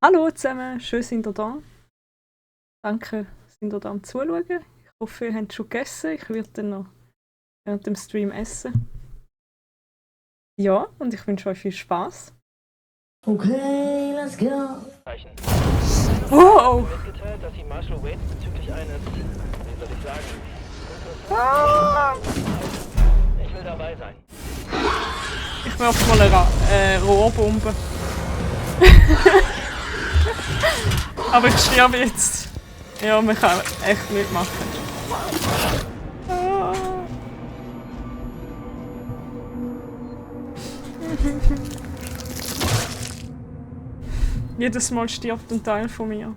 Hallo zusammen, schön sind ihr da. Danke, sind ihr da am Zuschauen. Ich hoffe, ihr habt schon gegessen. Ich werde dann noch während dem Stream essen. Ja, und ich wünsche euch viel Spaß. Okay, let's go. Wow! Mitgeteilt, dass sie Marshall Wade bezüglich eines, wie soll ich sagen, Ah! ich will dabei sein. Ich werfe mal eine Rohrbombe. Aber ich sterbe jetzt. Ja, man kann echt nicht machen. Ah. Jedes Mal stirbt ein Teil von mir.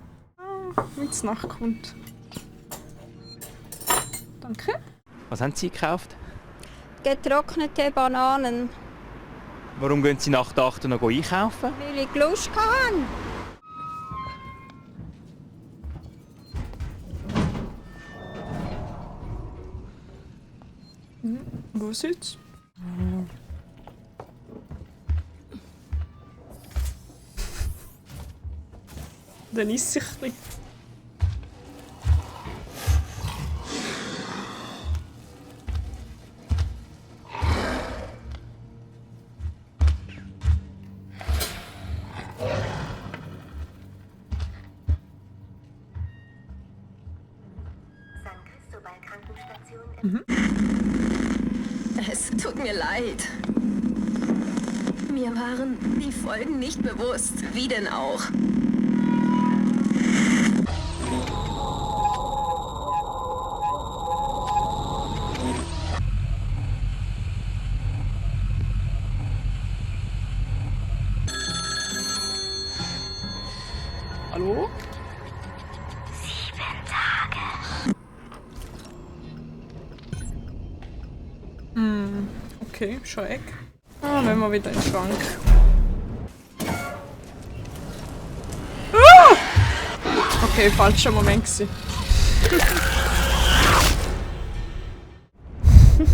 Wenn es Nacht kommt. Danke. Was haben Sie gekauft? Getrocknete Bananen, Warum gehen Sie nach der 8 noch einkaufen? weil ich Lust hatte. Wo ist jetzt? Dann isst sich ein bisschen. San Cristobal Krankenstation. Es tut mir leid. Mir waren die Folgen nicht bewusst. Wie denn auch? Hallo? Okay, Schreck. Ah, wenn wir wieder in den Schrank. Ah! Okay, falscher Moment gewesen.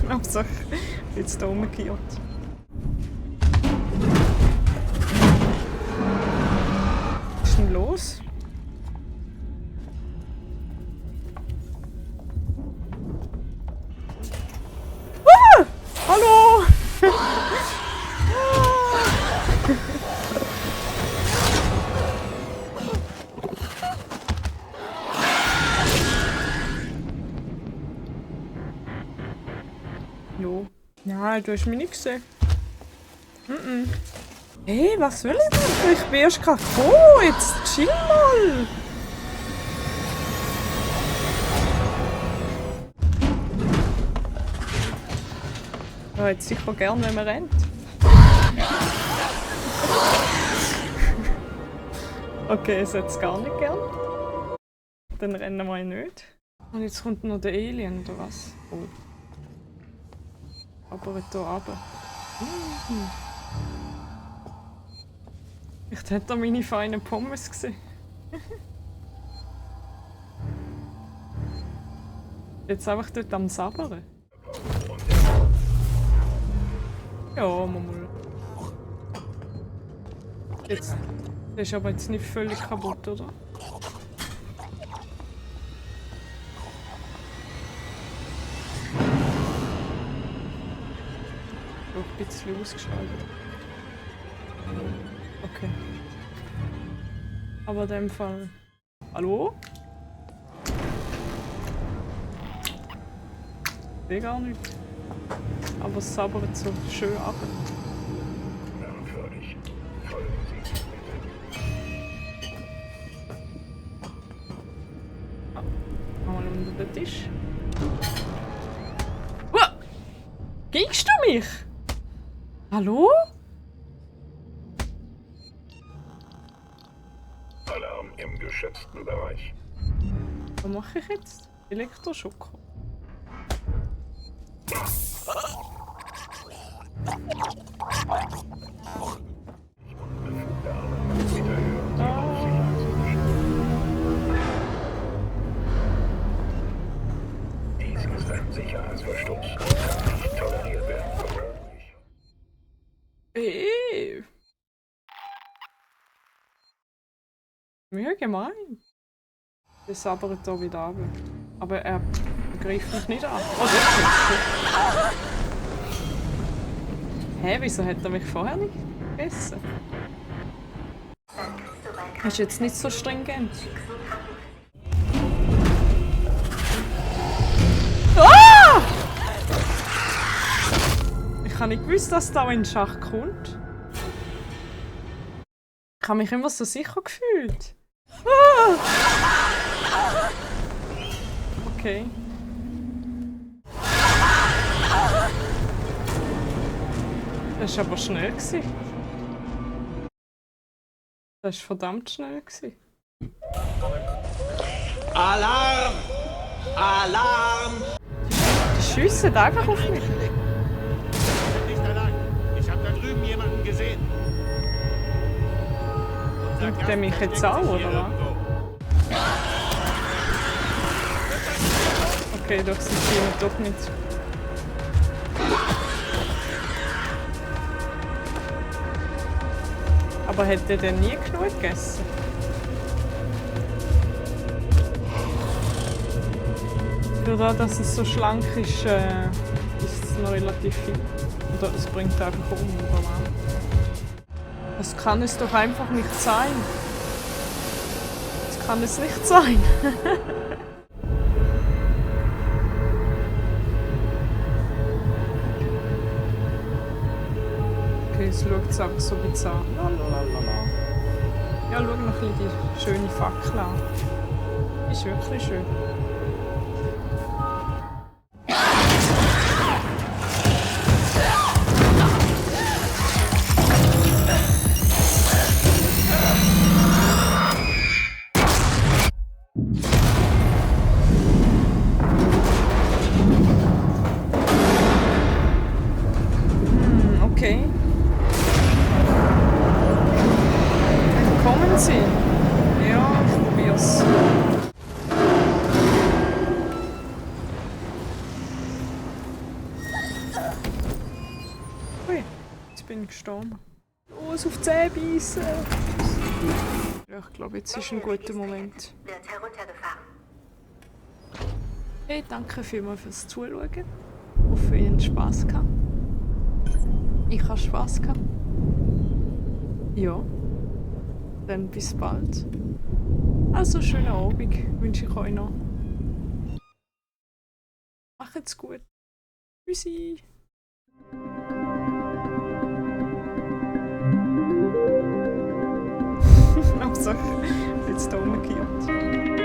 Hauptsache, jetzt da rumgekehrt. Was ist denn los? Ah! Hallo! Jo. Ja, du hast mich nicht gesehen. Hey, was will ich machen? Ich bin erst gerade gekommen. Jetzt chill mal. Ja, jetzt sicher gern, wenn man rennt. Okay, es jetzt gar nicht gern. Dann rennen wir nicht. Und jetzt kommt noch der Alien, oder was? Oh. Aber hier runter. Ich hätte da meine feinen Pommes gesehen. Jetzt einfach dort am Sabbern. Ja, mal. Jetzt. Der ist aber jetzt nicht völlig kaputt, oder? Ein bisschen ausgeschaltet. Okay. Aber in dem Fall. Hallo? Ich will gar nicht. Aber es sabbert so schön ab. Merkwürdig. Folgen Sie Mal unter den Tisch. Uah! Gingst du mich? Hallo? Alarm im geschützten Bereich. Was mache ich jetzt? Elektroschocker. Unbefugte Arbeitsmitglieder hören Sie auf, Sicherheitsbestimmungen. Dies ist ein Sicherheitsverstoß und kann nicht toleriert werden. Hey. Mega gemein. Der sabbert hier wieder runter. Aber er greift mich nicht an. Oh, das ist gut. Hä, wieso hat er mich vorher nicht gegessen? Ist jetzt nicht so stringent. Ah! Ich habe nicht gewusst, dass da in den Schach kommt. Ich habe mich immer so sicher gefühlt. Ah! Okay. Das war aber schnell. Das war verdammt schnell. Alarm! Alarm! Die schiessen einfach auf mich. Nicht allein. Ich habe da drüben jemanden gesehen. Nimmt der mich jetzt auch, oder was? Okay, doch sind sie doch nicht. Aber hat er denn nie genug gegessen? Für das, dass es so schlank ist, ist es noch relativ viel. Oder es bringt einfach um, oder was? Das kann es doch einfach nicht sein. Das kann es nicht sein. Okay, es schaut es einfach so bizarr. Lalalala. Ja, schau noch ein bisschen die schöne Fackel an. Ist wirklich schön. Okay. Kommen Sie. Ja, ich probier's. Ui, jetzt bin ich gestorben. Los, auf die Zähne beißen! Ja, ich glaube, jetzt ist ein guter Moment. Hey, danke vielmals fürs Zuschauen. Ich hoffe, ihr habt Spass gehabt. Ich habe Spass gehabt. Ja. Dann bis bald. Also, schönen Abend wünsche ich euch noch. Macht's gut. Tschüssi. Hauptsache, jetzt da umgekehrt.